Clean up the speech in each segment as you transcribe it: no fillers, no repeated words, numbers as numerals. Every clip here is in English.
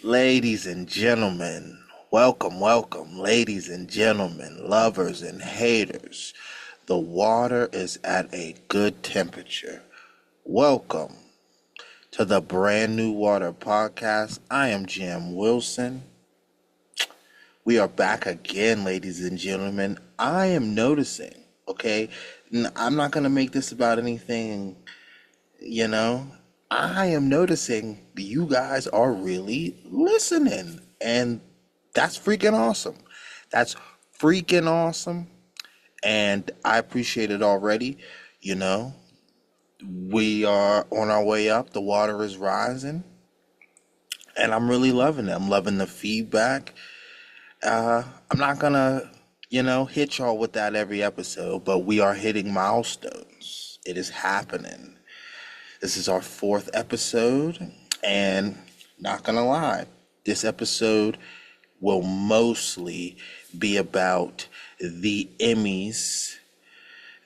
Ladies and gentlemen, welcome, ladies and gentlemen, lovers and haters. The water is at a good temperature. Welcome to the Brand New Water Podcast. I am Jim Wilson. We are back again, ladies and gentlemen. I am noticing, okay, I'm not going to make this about anything, I am noticing you guys are really listening, and that's freaking awesome. That's freaking awesome, and I appreciate it already. We are on our way up. The water is rising, and I'm really loving it. I'm loving the feedback. I'm not gonna, hit y'all with that every episode, but we are hitting milestones. It is happening. This is our 4th episode, and not gonna lie, this episode will mostly be about the EMMYS.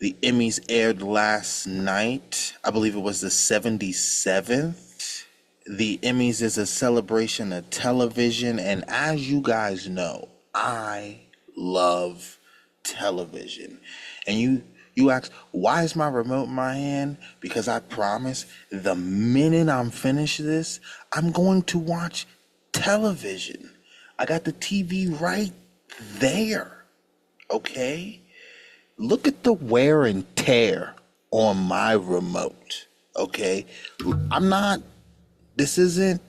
The EMMYS aired last night. I believe it was the 77th. The EMMYS is a celebration of television, and as you guys know, I love television. And you ask, why is my remote in my hand? Because I promise the minute I'm finished this, I'm going to watch television. I got the TV right there, okay? Look at the wear and tear on my remote, okay? This isn't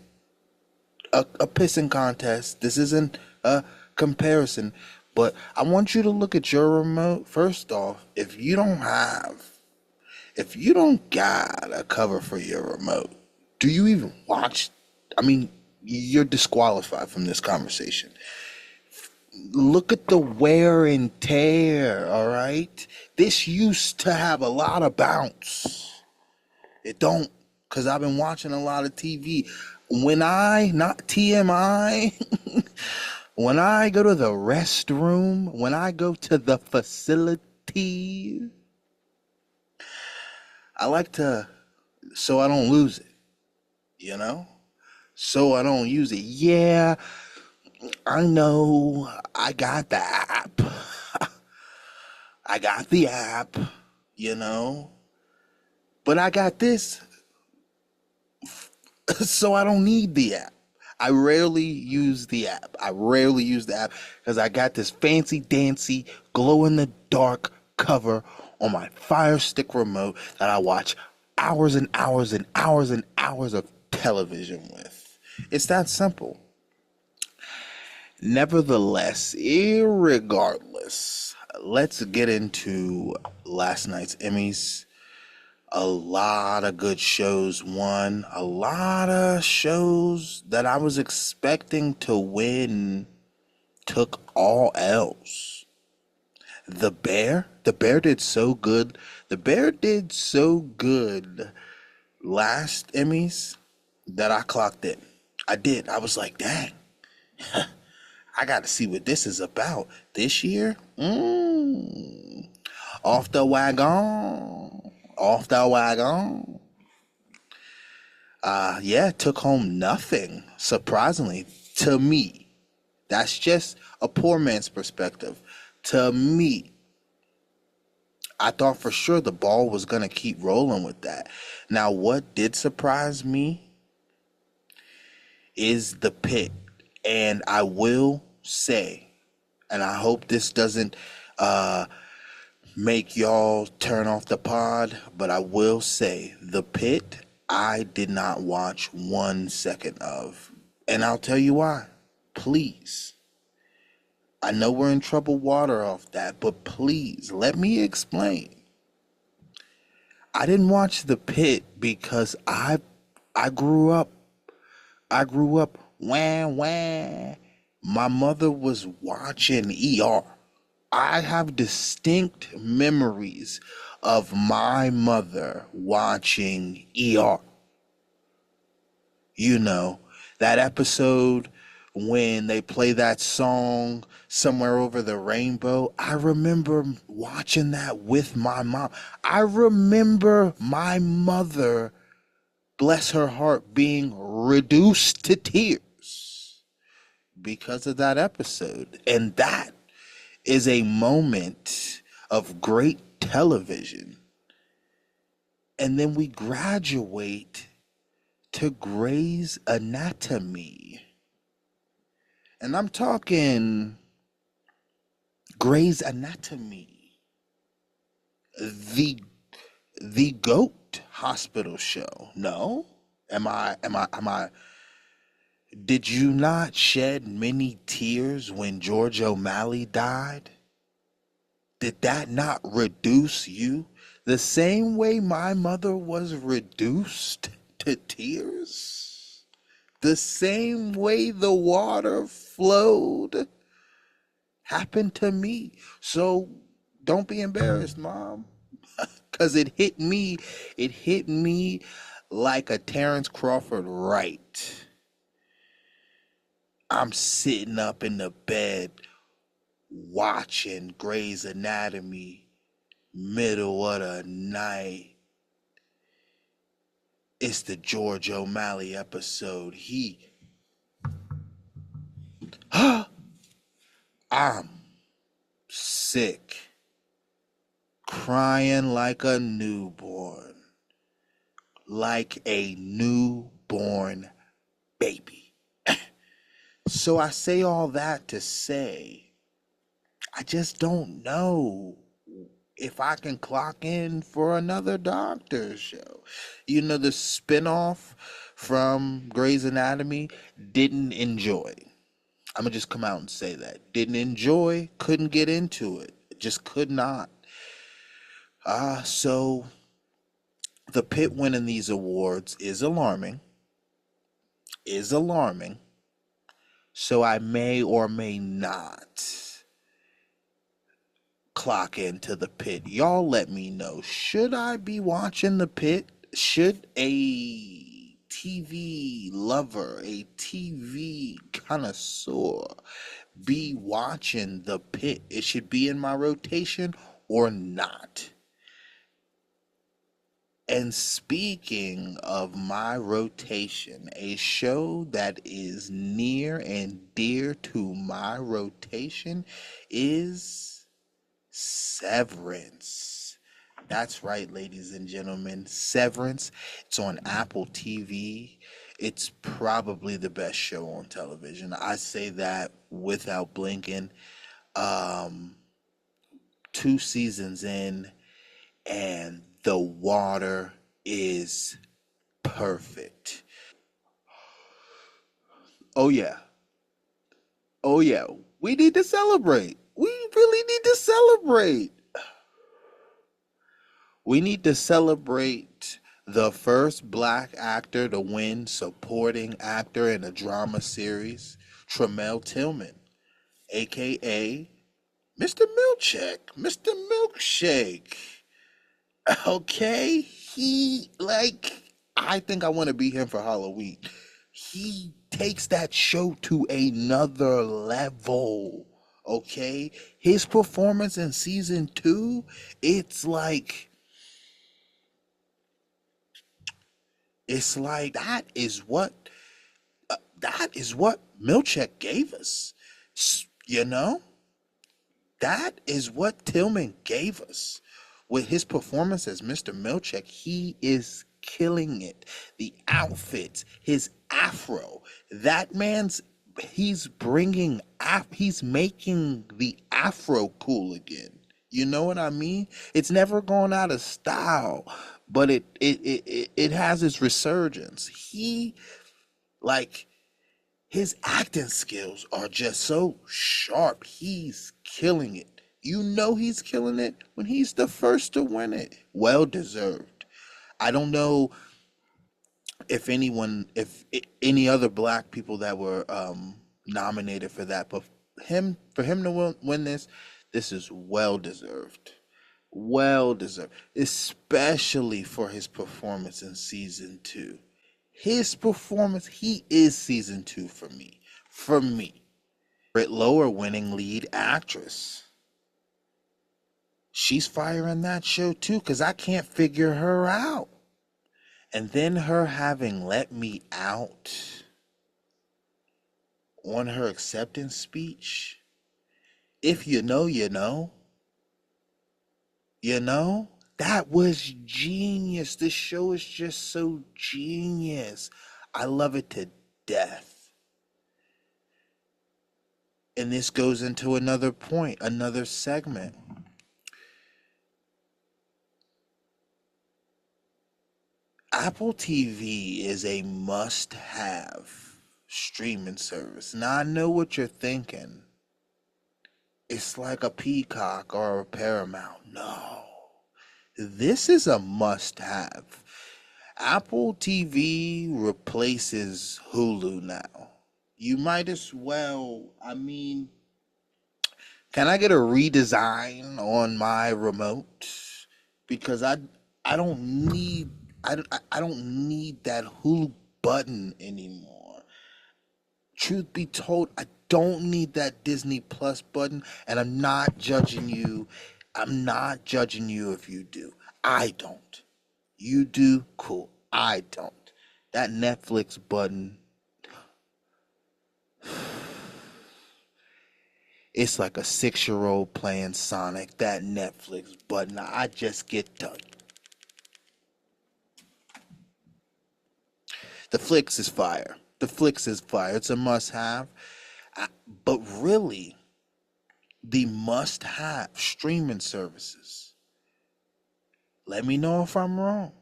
a pissing contest. This isn't a comparison. But I want you to look at your remote. First off, if you don't got a cover for your remote, do you even watch? You're disqualified from this conversation. Look at the wear and tear, all right? This used to have a lot of bounce. It don't, because I've been watching a lot of TV. Not TMI, when I go to the restroom, when I go to the facility, I like to, so I don't lose it, so I don't use it. Yeah, I know I got the app. I got the app, but I got this, so I don't need the app. I rarely use the app. Because I got this fancy dancy glow in the dark cover on my Fire Stick remote that I watch hours and hours and hours and hours of television with. It's that simple. Nevertheless, irregardless, let's get into last night's EMMYS. A lot of good shows won. A lot of shows that I was expecting to win took all L's. The Bear did so good. The Bear did so good Last Emmys that I clocked in. I did. I was like, dang, I got to see what this is about. This year? Off the wagon. Off the wagon. Yeah, took home nothing, surprisingly, to me. That's just a poor man's perspective. To me, I thought for sure the ball was going to keep rolling with that. Now, what did surprise me is the pit. And I will say, and I hope this doesn't uh, make y'all turn off the pod, but I will say the pit I did not watch 1 second of. And I'll tell you why. Please. I know we're in troubled water off that, but please let me explain. I didn't watch the pit because I grew up wah wah. My mother was watching ER. I have distinct memories of my mother watching ER. You know, that episode when they play that song Somewhere Over the Rainbow. I remember watching that with my mom. I remember my mother, bless her heart, being reduced to tears because of that episode. And that is a moment of great television. And then we graduate to Grey's Anatomy. And I'm talking Grey's Anatomy, the the GOAT hospital show. No? Am I did you not shed many tears when George O'Malley died? Did that not reduce you the same way my mother was reduced to tears? The same way the water flowed happened to me. So don't be embarrassed, Mom, because it hit me like a Terrence Crawford right. I'm sitting up in the bed watching Grey's Anatomy, middle of the night. It's the George O'Malley episode. I'm sick, crying like a newborn baby. So I say all that to say, I just don't know if I can clock in for another doctor show. You know, the spinoff from Grey's Anatomy, didn't enjoy. I'm gonna just come out and say that. Didn't enjoy, couldn't get into it. Just could not. So the pit winning these awards is alarming. Is alarming. So I may or may not clock into the pit. Y'all let me know. Should I be watching the pit? Should a TV lover, a TV connoisseur be watching the pit? It should be in my rotation or not. And speaking of my rotation, a show that is near and dear to my rotation is Severance. That's right, ladies and gentlemen. Severance. It's on Apple TV. It's probably the best show on television. I say that without blinking. Um, 2 seasons in, and the water is perfect. Oh yeah. Oh yeah. We need to celebrate. We really need to celebrate. We need to celebrate the first black actor to win supporting actor in a drama series, Tremel Tillman, aka Mr. Milkshake. Mr. Milkshake. Okay? I think I want to be him for Halloween. He takes that show to another level. Okay? His performance in season 2, it's like that is what Milchek gave us. You know? That is what Tillman gave us. With his performance as Mr. Milchek, he is killing it. The outfits, his afro, that man's he's making the afro cool again. You know what I mean? It's never gone out of style, but it has its resurgence. Like his acting skills are just so sharp. He's killing it. You know he's killing it when he's the first to win it. Well deserved. I don't know if any other black people that were nominated for that, but for him to win this is well deserved. Well deserved, especially for his performance in season 2. His performance, he is season 2 for me. For me. Lower winning lead actress. She's firing that show too because I can't figure her out. And then her having let me out on her acceptance speech. If you know, you know. You know? That was genius. This show is just so genius. I love it to death. And this goes into another point, another segment. Apple TV is a must have streaming service. Now, I know what you're thinking. It's like a Peacock or a Paramount. No. This is a must have. Apple TV replaces Hulu now. You might as well, I mean, can I get a redesign on my remote? Because I don't need I don't need that Hulu button anymore. Truth be told, I don't need that Disney Plus button, and I'm not judging you. I'm not judging you if you do. I don't. You do, cool. I don't. That Netflix button, it's like a 6-year old playing Sonic. That Netflix button, I just get done. The Flicks is fire. The Flicks is fire. It's a must have. But really, the must have streaming services, let me know if I'm wrong,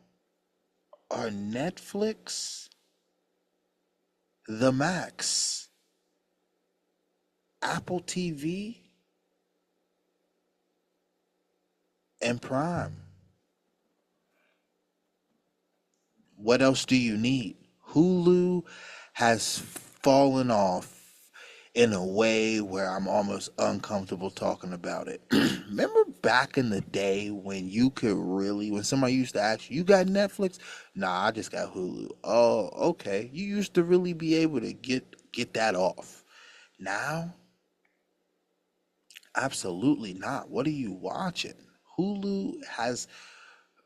are Netflix, the Max, Apple TV, and Prime. What else do you need? Hulu has fallen off in a way where I'm almost uncomfortable talking about it. Remember back in the day when you could really, when somebody used to ask you, you got Netflix? Nah, I just got Hulu. Oh, okay. You used to really be able to get that off. Now, absolutely not. What are you watching? Hulu has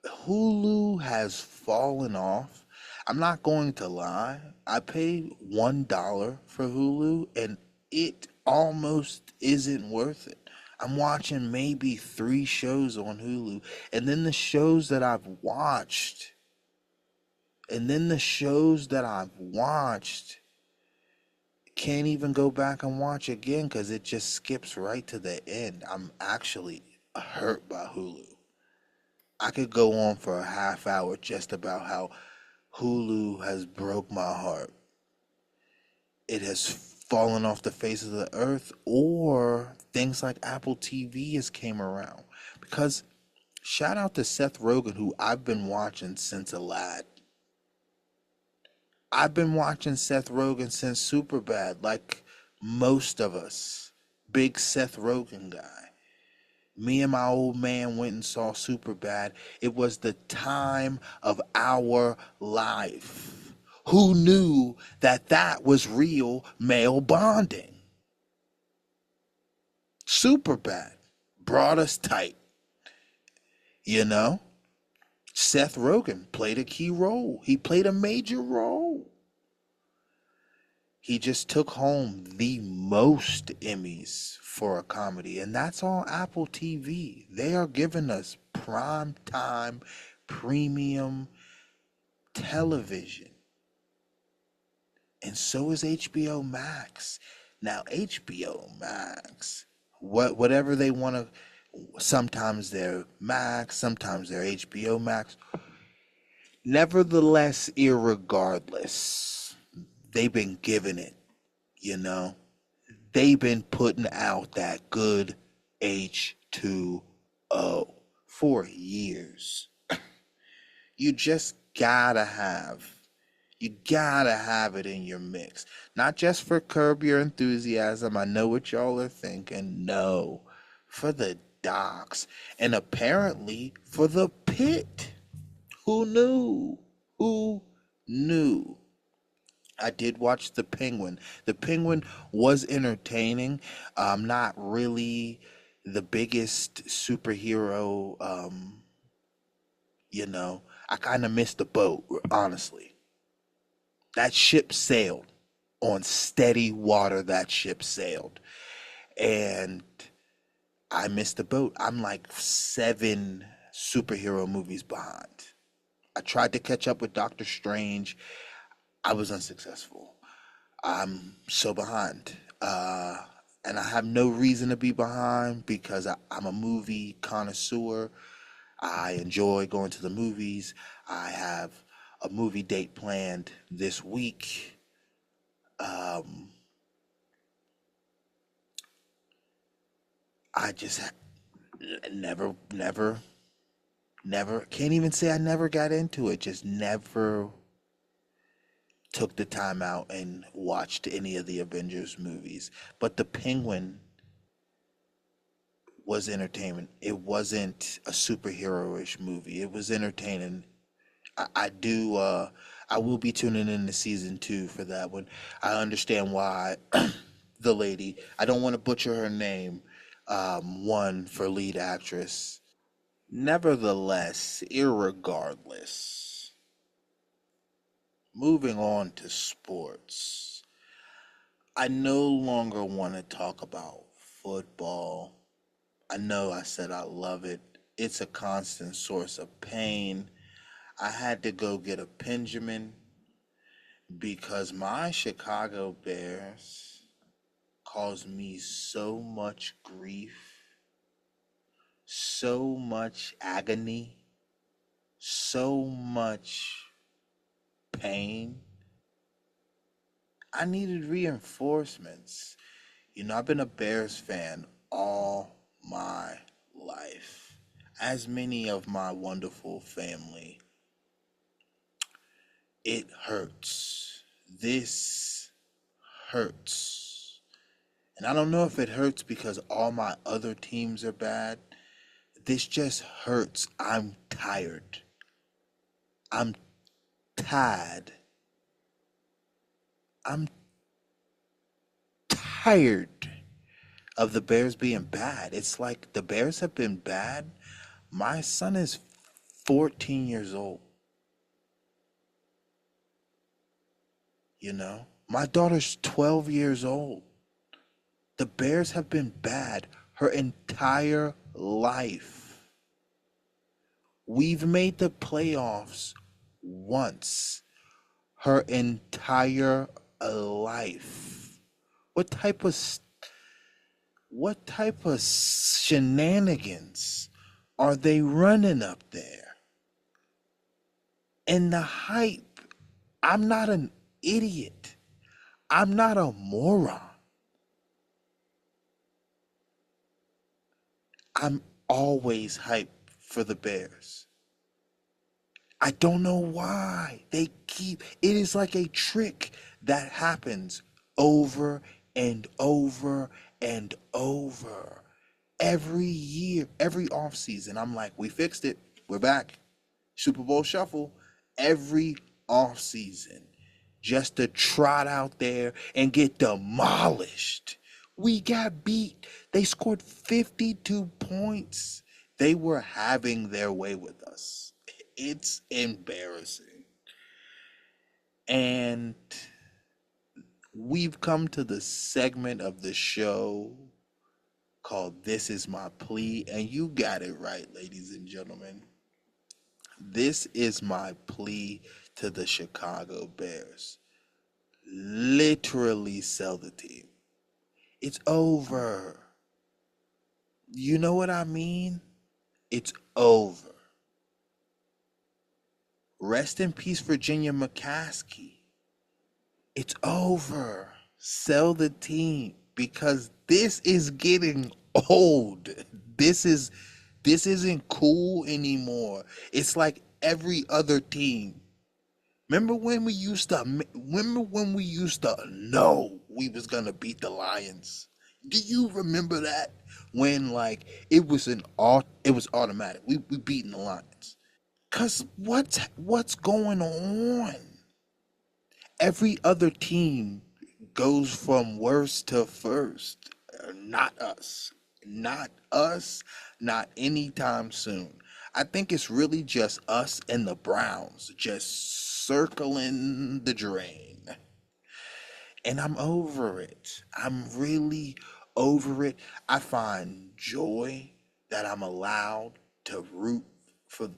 Hulu has fallen off. I'm not going to lie. I paid $1 for Hulu and it almost isn't worth it. I'm watching maybe 3 shows on Hulu. And then the shows that I've watched, and then the shows that I've watched can't even go back and watch again because it just skips right to the end. I'm actually hurt by Hulu. I could go on for a half hour just about how Hulu has broke my heart. It has fallen off the face of the earth, or things like Apple TV has came around. Because shout out to Seth Rogen, who I've been watching since a lad. I've been watching Seth Rogen since Superbad, like most of us. Big Seth Rogen guy. Me and my old man went and saw Superbad. It was the time of our life. Who knew that that was real male bonding? Superbad brought us tight, you know? Seth Rogen played a key role. He played a major role. He just took home the most Emmys for a comedy, and that's on Apple TV. They are giving us prime time, premium television, and so is HBO Max. Now, HBO Max, whatever they want to, sometimes they're Max, sometimes they're HBO Max. Nevertheless, irregardless, they've been giving it, you know. They've been putting out that good H2O for years. You just gotta have it in your mix. Not just for Curb Your Enthusiasm. I know what y'all are thinking. No, for the docs. And apparently for the pit. Who knew? Who knew? I did watch The Penguin. The Penguin was entertaining. Not really the biggest superhero. I kind of missed the boat, honestly. That ship sailed on steady water. That ship sailed. And I missed the boat. I'm like 7 superhero movies behind. I tried to catch up with Doctor Strange. I was unsuccessful. I'm so behind. And I have no reason to be behind because I'm a movie connoisseur. I enjoy going to the movies. I have a movie date planned this week. Um, I just never, can't even say I never got into it. Just never took the time out and watched any of the Avengers movies. But The Penguin was entertainment. It wasn't a superhero-ish movie. It was entertaining. I will be tuning in to season 2 for that one. I understand why the lady, I don't want to butcher her name, won for lead actress. Nevertheless, irregardless, moving on to sports. I no longer want to talk about football. I know I said I love it. It's a constant source of pain. I had to go get a Benjamin because my Chicago Bears caused me so much grief, so much agony, so much pain. I needed reinforcements. I've been a Bears fan all my life, as many of my wonderful family. It hurts. This hurts. And I don't know if it hurts because all my other teams are bad. This just hurts. I'm tired. I'm tired. I'm tired of the Bears being bad. It's like the Bears have been bad. My son is 14 years old. My daughter's 12 years old. The Bears have been bad her entire life. We've made the playoffs once her entire life. What type of shenanigans are they running up there? And the hype. I'm not an idiot. I'm not a moron. I'm always hyped for the Bears. I don't know why. It is like a trick that happens over and over and over Every year, every offseason, I'm like, we fixed it. We're back. Super Bowl shuffle every offseason just to trot out there and get demolished. We got beat. They scored 52 points. They were having their way with us. It's embarrassing. And we've come to the segment of the show called This Is My Plea. And you got it right, ladies and gentlemen. This is my plea to the Chicago Bears. Literally sell the team. It's over. You know what I mean? It's over. Rest in peace, Virginia McCaskey. It's over. Sell the team because this is getting old. This is this isn't cool anymore. It's like every other team. Remember when we used to know we was gonna beat the Lions? Do you remember that? When like it was automatic. We beating the Lions. Cause what's going on? Every other team goes from worst to first. Not us. Not us. Not anytime soon. I think it's really just us and the Browns just circling the drain. And I'm over it. I'm really over it. I find joy that I'm allowed to root for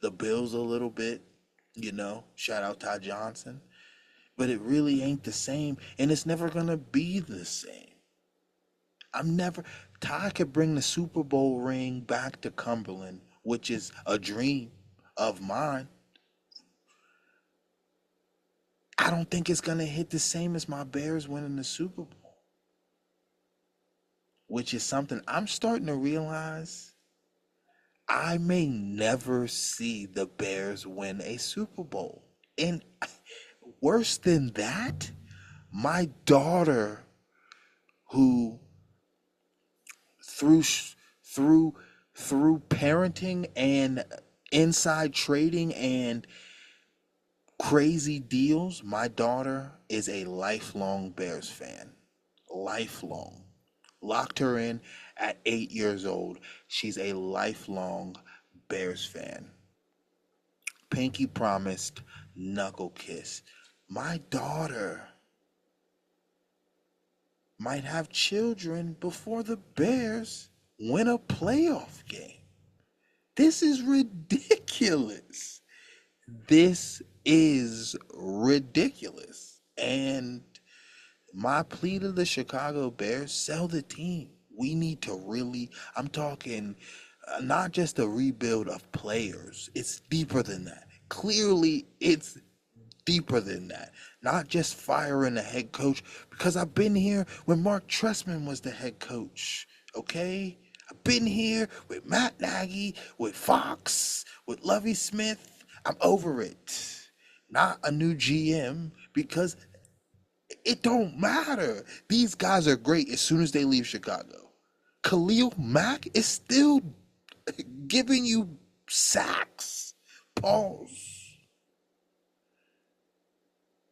the Bills a little bit. Shout out Ty Johnson. But it really ain't the same, and it's never gonna be the same. I'm never. Ty could bring the Super Bowl ring back to Cumberland, which is a dream of mine. I don't think it's gonna hit the same as my Bears winning the Super Bowl, which is something I'm starting to realize. I may never see the Bears win a Super Bowl. And worse than that, my daughter, who through through through parenting and inside trading and crazy deals, my daughter is a lifelong Bears fan. Lifelong. Locked her in at 8 years old. She's a lifelong Bears fan. Pinky promised, knuckle kiss. My daughter might have children before the Bears win a playoff game. This is ridiculous. This is ridiculous. And my plea to the Chicago Bears, sell the team. We need to really, I'm talking not just a rebuild of players, it's deeper than that. Clearly, it's deeper than that. Not just firing the head coach, because I've been here when Mark Trestman was the head coach. Okay? I've been here with Matt Nagy, with Fox, with Lovie Smith. I'm over it. Not a new GM because it don't matter. These guys are great as soon as they leave Chicago. Khalil Mack is still giving you sacks. Pause.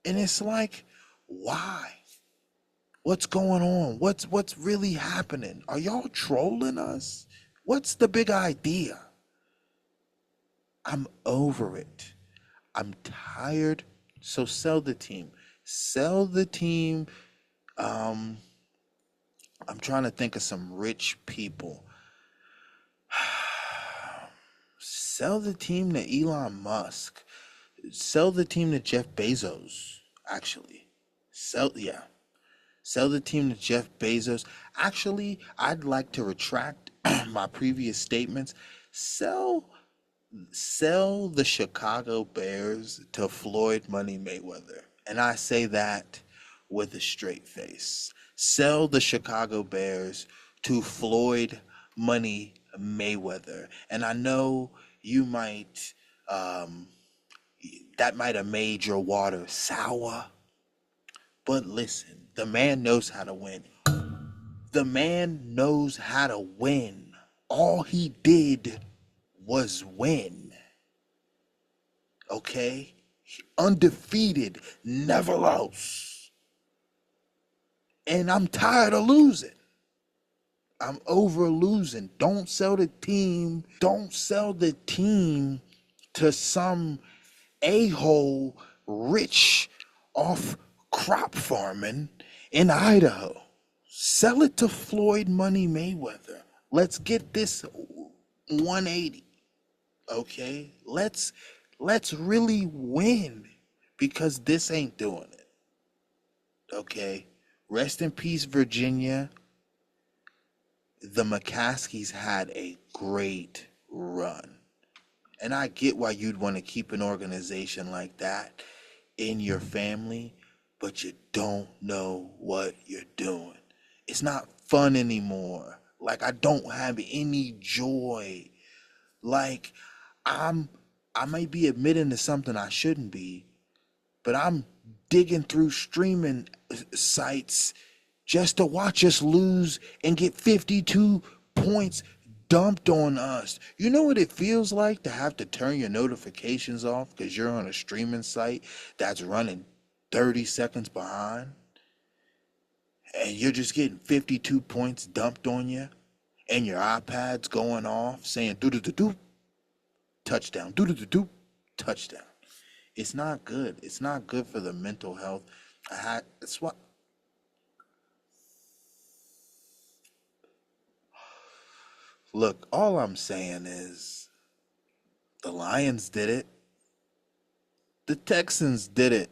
And it's like, why? What's going on? What's really happening? Are y'all trolling us? What's the big idea? I'm over it. I'm tired. So sell the team. Sell the team. Um, I'm trying to think of some rich people. Sell the team to Elon Musk. Sell the team to Jeff Bezos, actually. Yeah. Sell the team to Jeff Bezos. Actually, I'd like to retract my previous statements. Sell sell the Chicago Bears to Floyd Money Mayweather. And I say that with a straight face. Sell the Chicago Bears to Floyd Money Mayweather. And I know you might that might have made your water sour. But listen, the man knows how to win. The man knows how to win. All he did was win. Okay? Undefeated, never lost. And I'm tired of losing. I'm over losing. Don't sell the team. Don't sell the team to some a-hole rich off crop farming in Idaho. Sell it to Floyd Money Mayweather. Let's get this 180. Okay? Let's really win, because this ain't doing it. Okay? Rest in peace, Virginia. The McCaskies had a great run. And I get why you'd want to keep an organization like that in your family, but you don't know what you're doing. It's not fun anymore. Like, I don't have any joy. Like, I might be admitting to something I shouldn't be, but I'm digging through streaming sites just to watch us lose and get 52 points dumped on us. You know what it feels like to have to turn your notifications off because you're on a streaming site that's running 30 seconds behind, and you're just getting 52 points dumped on you, and your iPad's going off saying doo-doo-doo-doo, touchdown, doo-doo-doo-doo, touchdown. It's not good. It's not good for the mental health. It's what. Look, all I'm saying is the Lions did it. The Texans did it.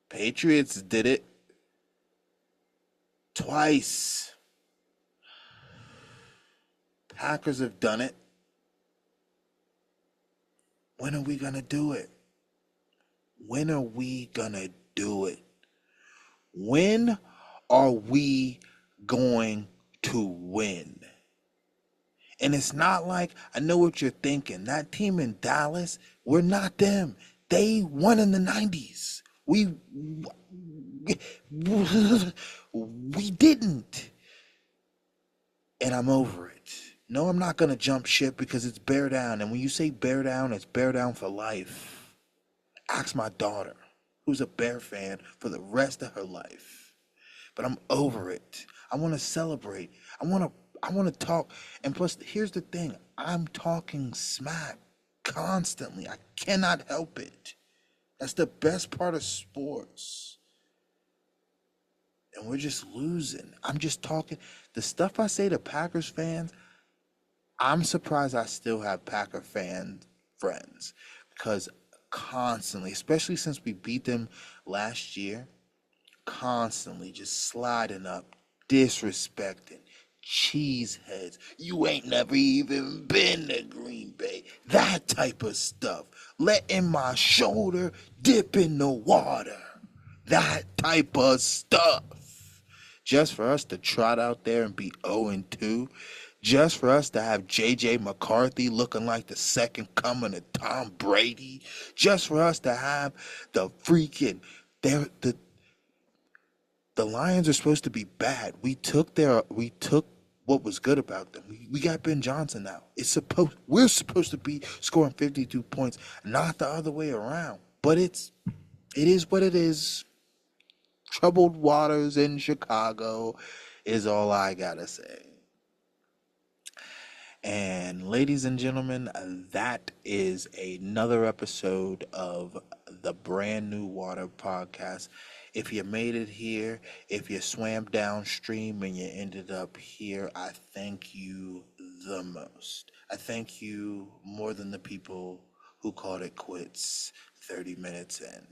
Patriots did it twice. Packers have done it. When are we going to do it? When are we going to do it? When are we going to win? And it's not like, I know what you're thinking. That team in Dallas, we're not them. They won in the 90s. We didn't. And I'm over it. No, I'm not going to jump ship because it's bear down. And when you say bear down, it's bear down for life. Ask my daughter, who's a Bear fan for the rest of her life. But I'm over it. I want to celebrate. I want to talk. And plus, here's the thing. I'm talking smack constantly. I cannot help it. That's the best part of sports. And we're just losing. I'm just talking. The stuff I say to Packers fans, I'm surprised I still have Packer fan friends. Because constantly, especially since we beat them last year, constantly just sliding up, disrespecting, cheeseheads. You ain't never even been to Green Bay. That type of stuff. Letting my shoulder dip in the water. That type of stuff. Just for us to trot out there and be 0-2. Just for us to have J.J. McCarthy looking like the second coming of Tom Brady. Just for us to have the freaking... The Lions are supposed to be bad. We took what was good about them. We got Ben Johnson now. We're supposed to be scoring 52 points, not the other way around. But it is what it is. Troubled waters in Chicago is all I gotta say. And ladies and gentlemen, that is another episode of the Brand New Water Podcast. If you made it here, if you swam downstream and you ended up here, I thank you the most. I thank you more than the people who called it quits 30 minutes in.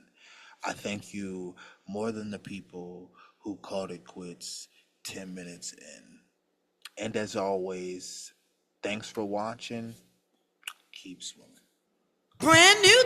I thank you more than the people who called it quits 10 minutes in. And as always, thanks for watching. Keep swimming. Brand new.